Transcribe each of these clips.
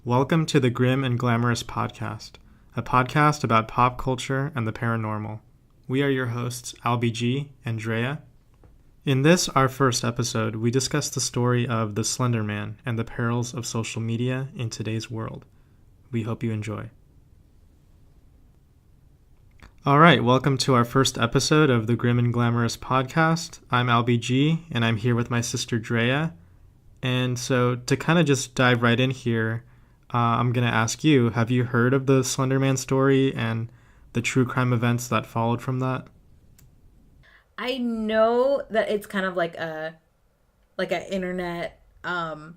Welcome to the Grim and Glamorous Podcast, a podcast about pop culture and the paranormal. We are your hosts, LBG and Drea. In this, our first episode, we discuss the story of the Slenderman and the perils of social media in today's world. We hope you enjoy. All right, welcome to our first episode of the Grim and Glamorous Podcast. I'm LBG, and I'm here with my sister Drea. And so to kind of just dive right in here, I'm going to ask you, have you heard of the Slenderman story and the true crime events that followed from that? I know that it's kind of like an internet, I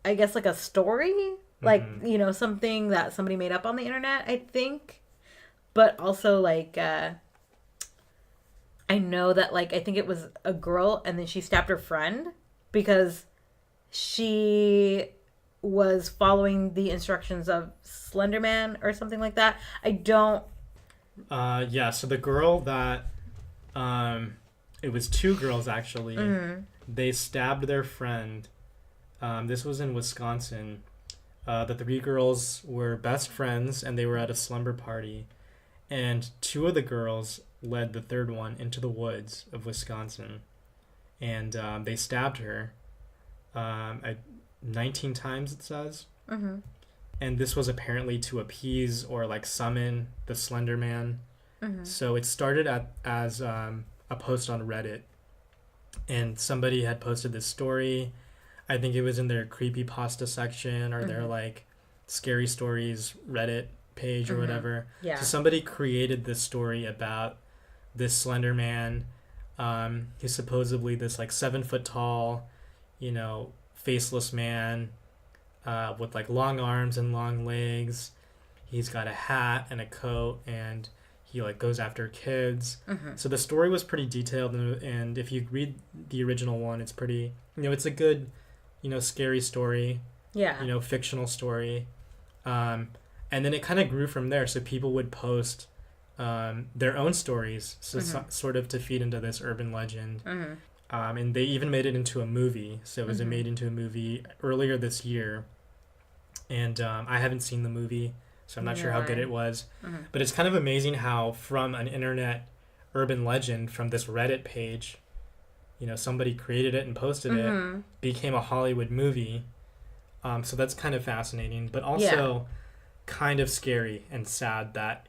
guess like a story, something that somebody made up on the internet, I think. But also I know that I think it was a girl and then she stabbed her friend because she was following the instructions of Slenderman or something like that. I don't. So the girl that, it was two girls actually. Mm-hmm. They stabbed their friend. This was in Wisconsin. The three girls were best friends and they were at a slumber party. And two of the girls led the third one into the woods of Wisconsin. And they stabbed her 19 times, it says. Mm-hmm. And this was apparently to appease or summon the Slender Man. Mm-hmm. So it started as a post on Reddit. And somebody had posted this story. I think it was in their creepypasta section or their scary stories Reddit page or whatever. Yeah. So somebody created this story about this Slender Man. He's supposedly this 7 foot tall, faceless man with long arms and long legs. He's got a hat and a coat and he goes after kids. Mm-hmm. So the story was pretty detailed, and if you read the original one, it's pretty, it's a good, scary story. Yeah. Fictional story. And then it kind of grew from there. So people would post their own stories, sort of to feed into this urban legend. Mm-hmm. And they even made it into a movie. So it was made into a movie earlier this year. And I haven't seen the movie, so I'm not sure how good it was. Mm-hmm. But it's kind of amazing how from an internet urban legend, from this Reddit page, somebody created it and posted it, became a Hollywood movie. So that's kind of fascinating. But also... kind of scary and sad that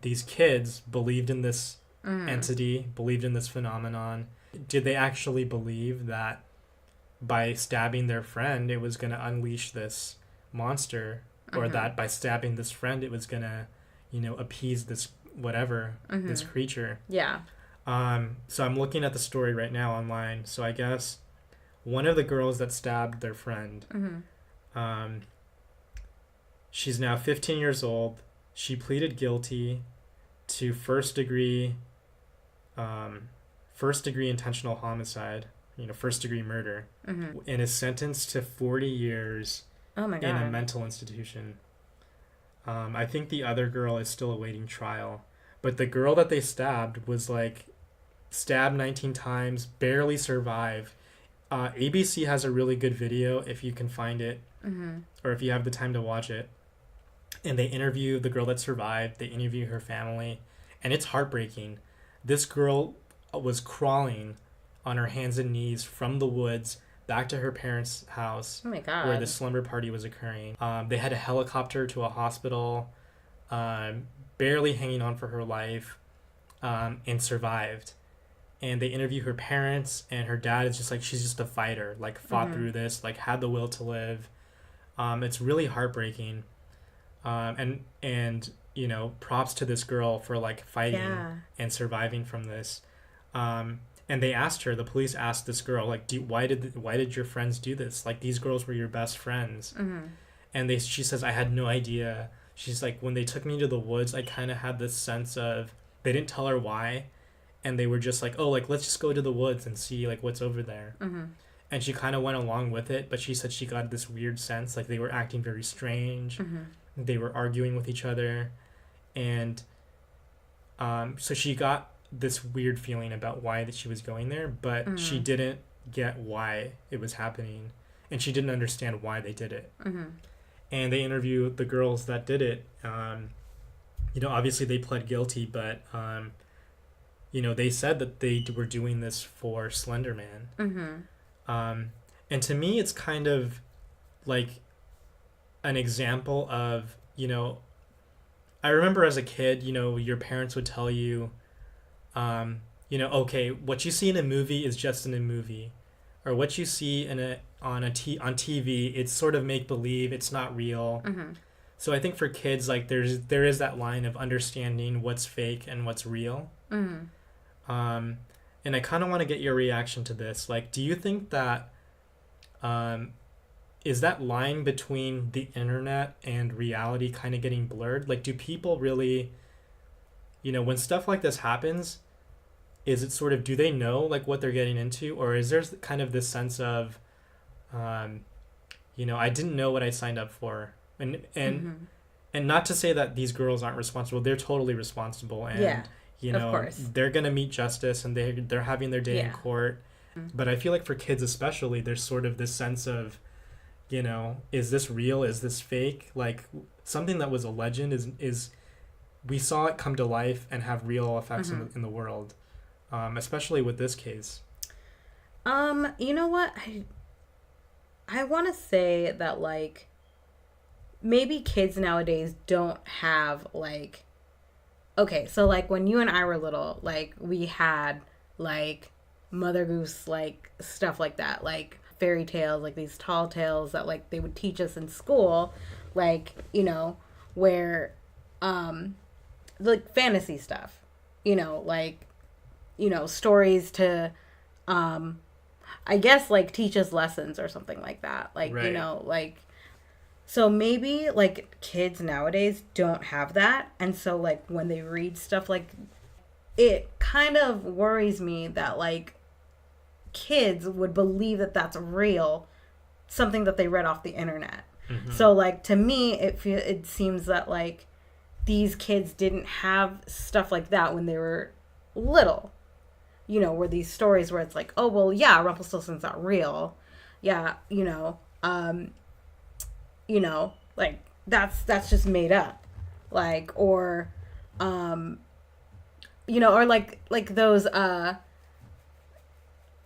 these kids believed in this entity, believed in this phenomenon. Did they actually believe that by stabbing their friend it was going to unleash this monster, or that by stabbing this friend it was going to, appease this whatever, this creature? Yeah. So I'm looking at the story right now online. So I guess one of the girls that stabbed their friend, she's now 15 years old. She pleaded guilty to first degree intentional homicide, first degree murder, and is sentenced to 40 years in a mental institution. I think the other girl is still awaiting trial, but the girl that they stabbed was stabbed 19 times, barely survived. ABC has a really good video if you can find it, or if you have the time to watch it. And they interview the girl that survived. They interview her family. And it's heartbreaking. This girl was crawling on her hands and knees from the woods back to her parents' house. Oh my God. Where the slumber party was occurring. They had a helicopter to a hospital, barely hanging on for her life, and survived. And they interview her parents, and her dad is just she's just a fighter, fought through this, had the will to live. It's really heartbreaking. And props to this girl for fighting and surviving from this. And they asked her, the police asked this girl, why did your friends do this? These girls were your best friends. And she says, I had no idea. She's when they took me to the woods, I kind of had this sense of, they didn't tell her why. And they were just let's just go to the woods and see what's over there. And she kind of went along with it, but she said she got this weird sense, they were acting very strange. They were arguing with each other, and so she got this weird feeling about why that she was going there, but she didn't get why it was happening. and she didn't understand why they did it. Mm-hmm. And they interviewed the girls that did it. Obviously they pled guilty, but they said that they were doing this for Slenderman. Mm-hmm. And to me, it's kind of like an example of, I remember as a kid, your parents would tell you, okay, what you see in a movie is just in a movie, or what you see on TV, it's sort of make believe, it's not real. Mm-hmm. So I think for kids, like there is that line of understanding what's fake and what's real. Mm-hmm. And I kind of want to get your reaction to this. Like, do you think that is that line between the internet and reality kind of getting blurred? Like, do people really, when stuff like this happens, is it sort of, do they know like what they're getting into, or is there kind of this sense of, I didn't know what I signed up for, and Mm-hmm. and not to say that these girls aren't responsible, they're totally responsible, and of course. they're gonna meet justice, and they're having their day in Yeah. court. Mm-hmm. But I feel like for kids especially, there's sort of this sense of, is this real? Is this fake? Like something that was a legend is we saw it come to life and have real effects Mm-hmm. in the world, especially with this case. You know what? I want to say that like maybe kids nowadays don't have like, okay, so like when you and I were little, like we had like Mother Goose, like stuff like that, like fairy tales, like these tall tales that like they would teach us in school, like, where like fantasy stuff, like, stories to I guess like teach us lessons or something like that, like, Right. like, so maybe like kids nowadays don't have that, and so like when they read stuff, like it kind of worries me that like kids would believe that that's real, something that they read off the internet. Mm-hmm. So like to me it seems that like these kids didn't have stuff like that when they were little, where these stories where it's like, oh well, yeah, Rumpelstiltskin's not real, yeah, like that's just made up, like, or or like those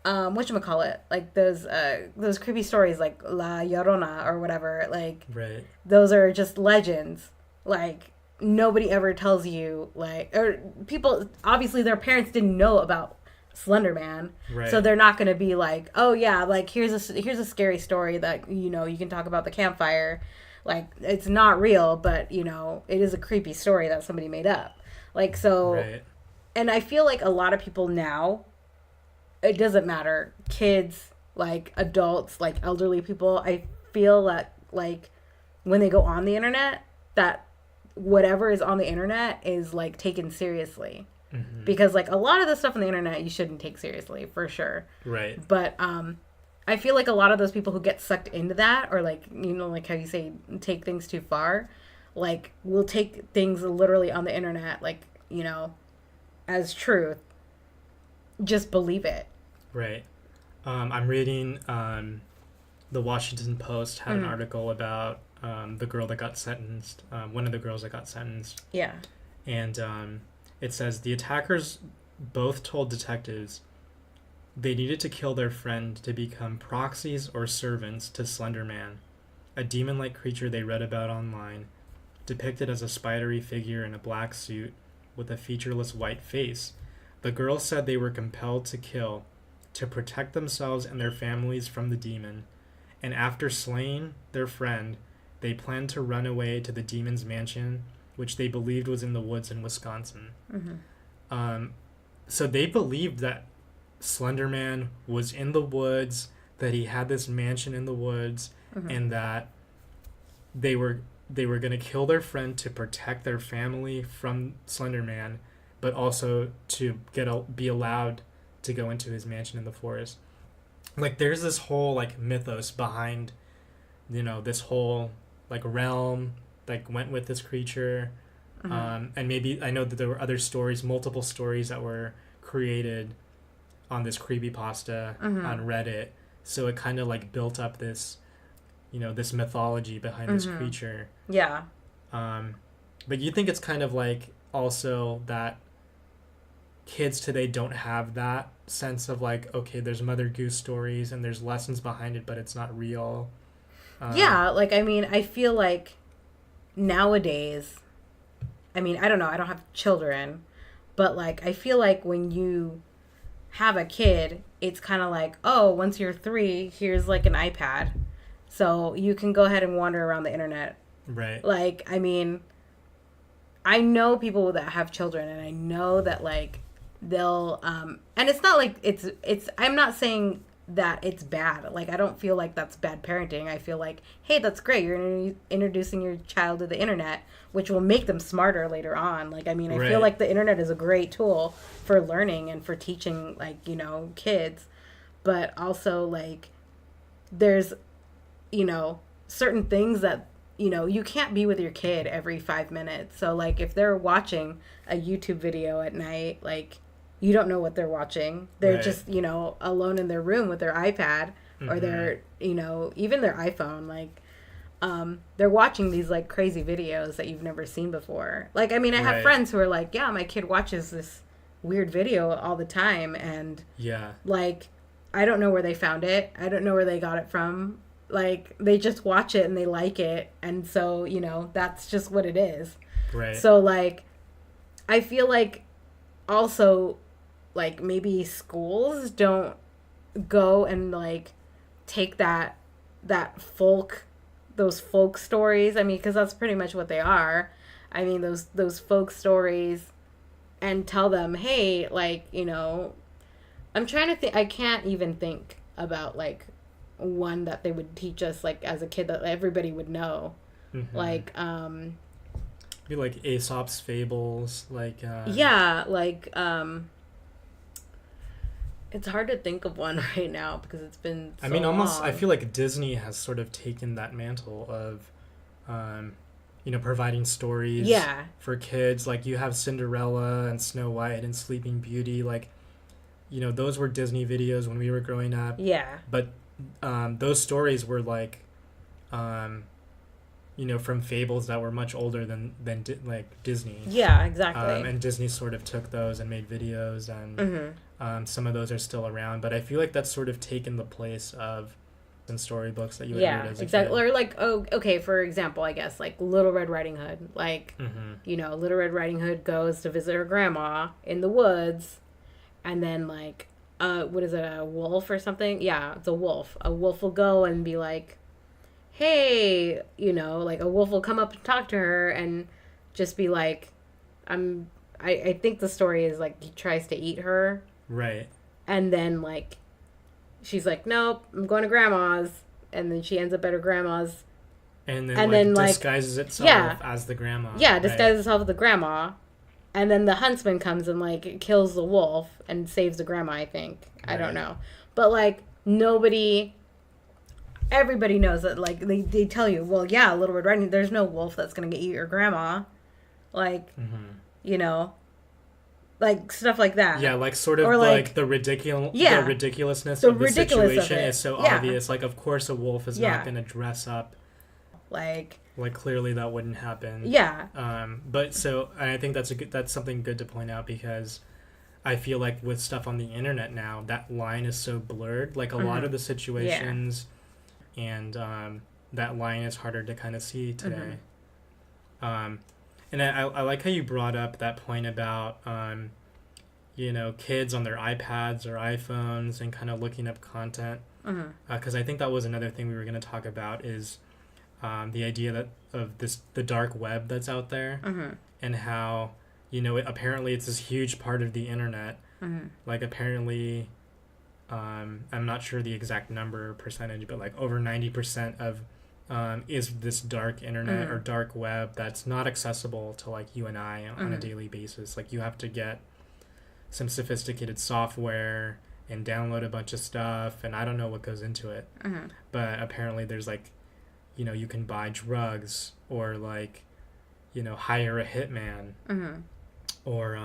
whatchamacallit, like those creepy stories like La Llorona or whatever, like Right. those are just legends, like nobody ever tells you, like, or people, obviously their parents didn't know about Slenderman, Right. so they're not going to be like, oh yeah, like here's a scary story that you can talk about the campfire, like it's not real, but it is a creepy story that somebody made up, like, so. Right. And I feel like a lot of people now, it doesn't matter, kids, like adults, like elderly people, I feel that like when they go on the internet, that whatever is on the internet is like taken seriously. Mm-hmm. Because like a lot of the stuff on the internet you shouldn't take seriously, for sure. Right. But I feel like a lot of those people who get sucked into that, or like, like how you say take things too far, like will take things literally on the internet, like, as truth, just believe it. Right. I'm reading the Washington Post had an Mhm. article about the girl that got sentenced, one of the girls that got sentenced. Yeah. And it says the attackers both told detectives they needed to kill their friend to become proxies or servants to Slenderman, a demon-like creature they read about online, depicted as a spidery figure in a black suit with a featureless white face. The girls said they were compelled to kill to protect themselves and their families from the demon, and after slaying their friend, they planned to run away to the demon's mansion, which they believed was in the woods in Wisconsin. Mm-hmm. So they believed that Slenderman was in the woods, that he had this mansion in the woods, Mm-hmm. and that they were going to kill their friend to protect their family from Slenderman, but also to be allowed to go into his mansion in the forest. Like there's this whole like mythos behind, this whole like realm like went with this creature. Mm-hmm. And maybe I know that there were other stories, multiple stories that were created on this creepypasta Mm-hmm. on Reddit So it kind of like built up this, this mythology behind this creature. Yeah. But you think it's kind of like also that kids today don't have that sense of like, okay, there's Mother Goose stories and there's lessons behind it, but it's not real. Yeah, like, I mean, I feel like nowadays, I mean, I don't know, I don't have children, but like, I feel like when you have a kid, it's kind of like, oh, once you're 3, here's like an iPad. So you can go ahead and wander around the internet. Right. Like, I mean, I know people that have children, and I know that like they'll and it's not like it's I'm not saying that it's bad. Like, I don't feel like that's bad parenting. I feel like, hey, that's great. You're introducing your child to the internet, which will make them smarter later on. Like, I mean, I feel like the internet is a great tool for learning and for teaching, like, kids. But also, like, there's, certain things that, you can't be with your kid every 5 minutes. So, like, if they're watching a YouTube video at night, like, you don't know what they're watching. They're just, alone in their room with their iPad or their, even their iPhone. Like, they're watching these like crazy videos that you've never seen before. Like, I mean, I have friends who are like, yeah, my kid watches this weird video all the time. And like, I don't know where they found it. I don't know where they got it from. Like, they just watch it and they like it. And so, that's just what it is. Right. So, like, I feel like also, like, maybe schools don't go and like take those folk stories. I mean, because that's pretty much what they are. I mean, those folk stories, and tell them, hey, like, I'm trying to think. I can't even think about like one that they would teach us like as a kid that everybody would know. Like be like Aesop's fables, like it's hard to think of one right now because it's been so almost long. I feel like Disney has sort of taken that mantle of providing stories for kids. Like, you have Cinderella and Snow White and Sleeping Beauty, like, those were Disney videos when we were growing up. Yeah. But those stories were like from fables that were much older than like Disney. Yeah, exactly. And Disney sort of took those and made videos, and some of those are still around. But I feel like that's sort of taken the place of in storybooks that you would read as a kid. Or like, oh, okay, for example, I guess like Little Red Riding Hood. Like, Little Red Riding Hood goes to visit her grandma in the woods, and then like, what is it, a wolf or something? Yeah, it's a wolf. A wolf will go and be like, hey, like a wolf will come up and talk to her and just be like, I think the story is like he tries to eat her. Right. And then like, she's like, nope, I'm going to grandma's. And then she ends up at her grandma's. And then disguises itself as the grandma. Yeah, disguises itself as the grandma. And then the huntsman comes and like kills the wolf and saves the grandma, I think. Right. I don't know. But like, everybody knows that, like, they tell you, well, yeah, Little Red Riding Hood, there's no wolf that's going to eat your grandma. Like, like, stuff like that. Yeah, like, sort of, or like the ridiculousness of the situation is so obvious. Like, of course a wolf is not going to dress up. Like, clearly that wouldn't happen. Yeah. But so, I think that's something good to point out, because I feel like with stuff on the internet now, that line is so blurred. Like, a lot of the situations... And that line is harder to kind of see today. And I like how you brought up that point about, kids on their iPads or iPhones and kind of looking up content. Because I think that was another thing we were going to talk about is the idea of the dark web that's out there, and how, apparently it's this huge part of the internet. Like, apparently... I'm not sure the exact number or percentage, but like over 90% of is this dark internet or dark web that's not accessible to like you and I on a daily basis. Like, you have to get some sophisticated software and download a bunch of stuff, and I don't know what goes into it. But apparently there's like, you can buy drugs or like, hire a hitman or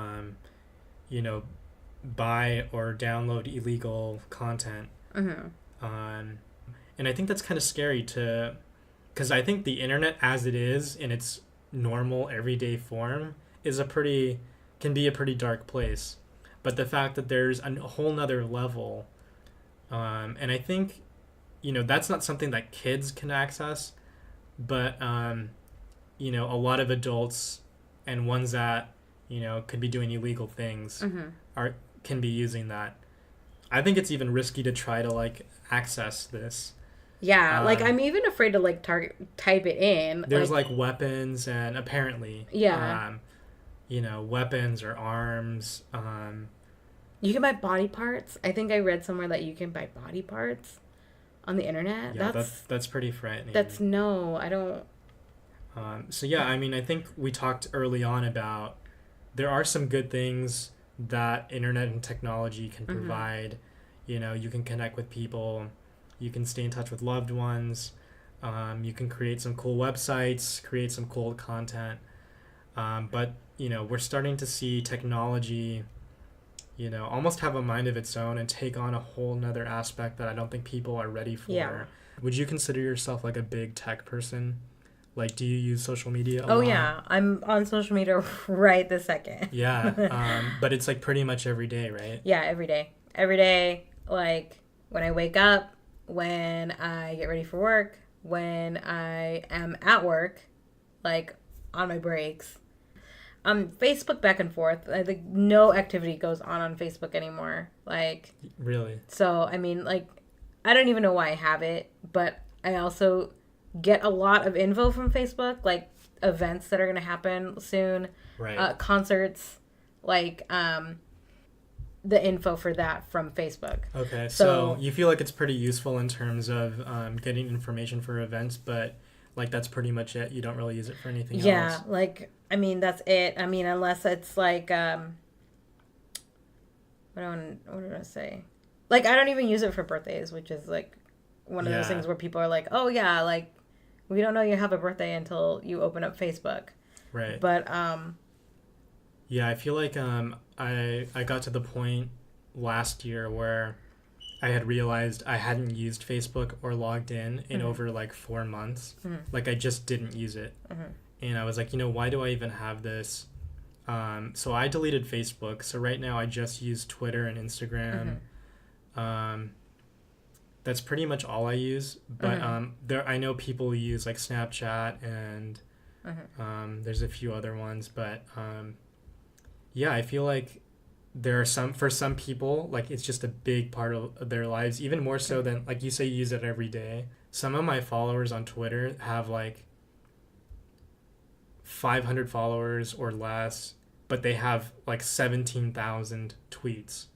buy or download illegal content And I think that's kind of scary to, because I think the internet as it is in its normal everyday form is can be a pretty dark place. But the fact that there's a whole nother level, and I think, that's not something that kids can access, but, a lot of adults and ones that, could be doing illegal things are can be using that. I think it's even risky to try to like access this. Yeah, like I'm even afraid to like type it in. There's like weapons and apparently, yeah, weapons or arms. You can buy body parts. I think I read somewhere that you can buy body parts on the internet. Yeah, that's pretty frightening. I don't. So yeah, I mean, I think we talked early on about there are some good things that internet and technology can provide. You can connect with people, you can stay in touch with loved ones, you can create some cool websites, create some cool content. But we're starting to see technology, almost have a mind of its own and take on a whole nother aspect that I don't think people are ready for. Yeah. Would you consider yourself like a big tech person? Like, do you use social media a lot? Oh, yeah. I'm on social media right this second. Yeah. But it's like pretty much every day, right? Yeah, every day. Every day, like when I wake up, when I get ready for work, when I am at work, like on my breaks. Facebook back and forth. I think no activity goes on Facebook anymore. Like, really? So, I mean, like, I don't even know why I have it, but I also get a lot of info from Facebook, like events that are going to happen soon, right? Concerts, like the info for that from Facebook. Okay, so you feel like it's pretty useful in terms of getting information for events, but like that's pretty much it. You don't really use it for anything else. Yeah, like I mean that's it. I mean unless it's like what do I say? Like I don't even use it for birthdays, which is like one of those things where people are like, "Oh yeah, like we don't know you have a birthday until you open up Facebook." Right. But yeah, I feel like I got to the point last year where I had realized I hadn't used Facebook or logged in over like 4 months. Like I just didn't use it. And I was like, why do I even have this? So I deleted Facebook. So right now I just use Twitter and Instagram. That's pretty much all I use. But I know people use like Snapchat and there's a few other ones. But yeah, I feel like there are for some people, like it's just a big part of their lives, even more so than, like you say, you use it every day. Some of my followers on Twitter have like 500 followers or less, but they have like 17,000 tweets.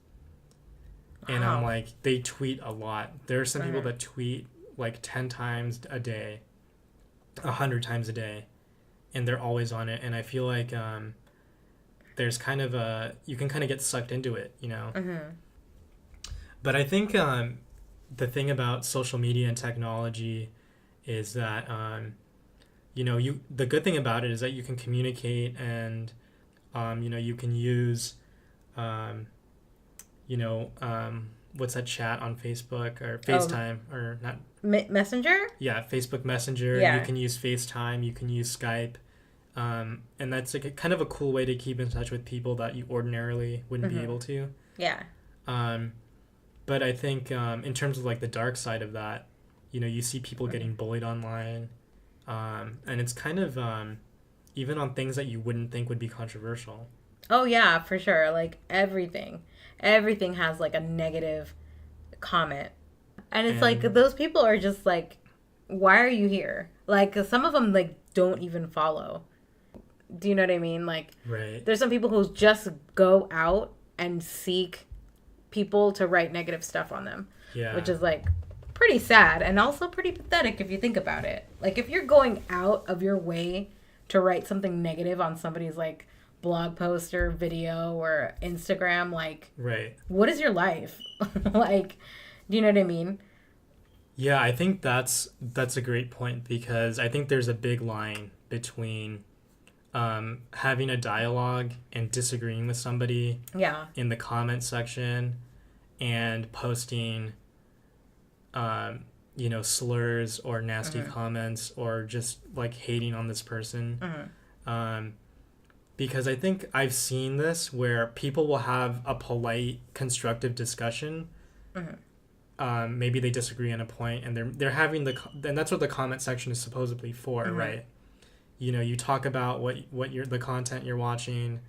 Wow. And I'm like, they tweet a lot. There are some people that tweet like 10 times a day, 100 times a day, and they're always on it. And I feel like there's kind of you can kind of get sucked into it, But I think the thing about social media and technology is that the good thing about it is that you can communicate and you can use what's that chat on Facebook or FaceTime or not Messenger? Yeah, Facebook Messenger. Yeah. You can use FaceTime, you can use Skype. And that's like a kind of a cool way to keep in touch with people that you ordinarily wouldn't be able to. Yeah. But I think in terms of like the dark side of that, you see people getting bullied online. And it's kind of even on things that you wouldn't think would be controversial. Oh, yeah, for sure. Like everything has like a negative comment. And it's like those people are just like, why are you here? Like some of them like don't even follow. Do you know what I mean? Like, right. There's some people who just go out and seek people to write negative stuff on them. Yeah. Which is like pretty sad and also pretty pathetic if you think about it. Like if you're going out of your way to write something negative on somebody's like blog post or video or Instagram, like, right. What is your life? Like, do you know what I mean? Yeah, I think that's a great point because I think there's a big line between having a dialogue and disagreeing with somebody in the comment section and posting slurs or nasty comments or just like hating on this person. Because I think I've seen this where people will have a polite, constructive discussion. Maybe they disagree on a point, and they're having and that's what the comment section is supposedly for, right? You talk about what the content you're watching,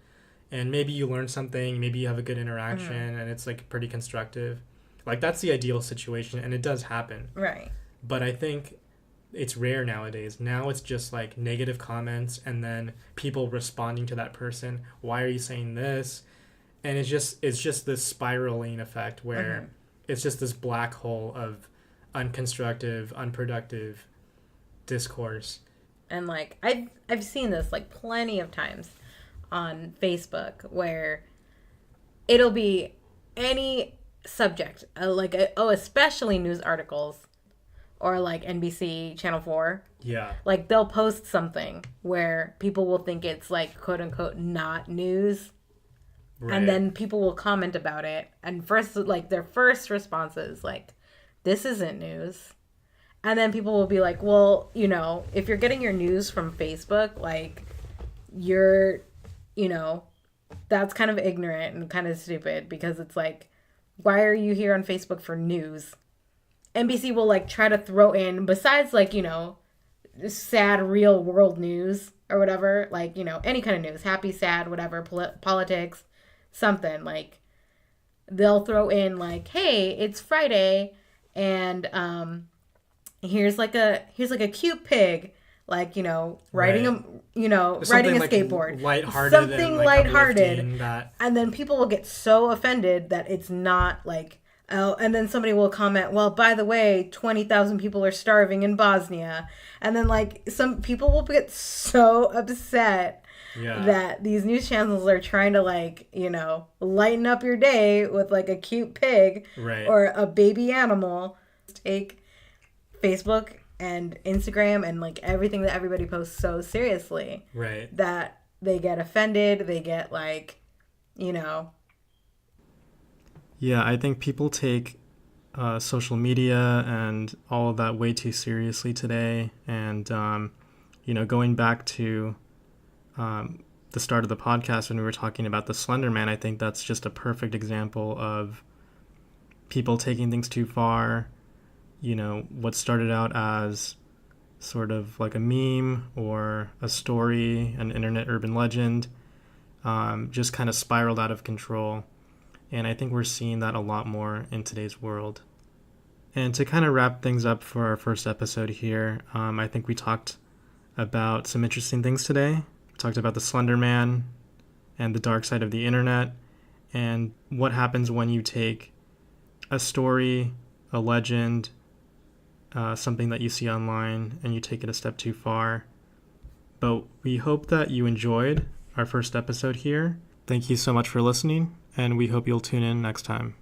and maybe you learn something, maybe you have a good interaction, and it's like pretty constructive. Like that's the ideal situation, and it does happen. Right. But I think it's rare nowadays. Now it's just like negative comments and then people responding to that person. Why are you saying this? And it's just this spiraling effect where it's just this black hole of unconstructive, unproductive discourse. And like I've seen this like plenty of times on Facebook where it'll be any subject, especially news articles or like NBC Channel 4. Yeah. Like they'll post something where people will think it's like quote unquote not news. Right. And then people will comment about it. And their first response is like, this isn't news. And then people will be like, well, if you're getting your news from Facebook, like you're, that's kind of ignorant and kind of stupid because it's like, why are you here on Facebook for news? NBC will like try to throw in, besides like, sad real world news or whatever, like, any kind of news, happy, sad, whatever, politics, something, like they'll throw in like, hey, it's Friday and here's like a cute pig, like, riding a riding a skateboard, lighthearted, something lighthearted, and then people will get so offended that it's not like, oh, and then somebody will comment, well, by the way, 20,000 people are starving in Bosnia, and then like some people will get so upset that these news channels are trying to like, lighten up your day with like a cute pig or a baby animal. Take Facebook and Instagram and like everything that everybody posts so seriously, that they get offended, they get like, Yeah, I think people take social media and all of that way too seriously today. And, going back to the start of the podcast when we were talking about the Slenderman, I think that's just a perfect example of people taking things too far. What started out as sort of like a meme or a story, an internet urban legend, just kind of spiraled out of control. And I think we're seeing that a lot more in today's world. And to kind of wrap things up for our first episode here, I think we talked about some interesting things today. We talked about the Slender Man and the dark side of the internet and what happens when you take a story, a legend, something that you see online, and you take it a step too far. But we hope that you enjoyed our first episode here. Thank you so much for listening, and we hope you'll tune in next time.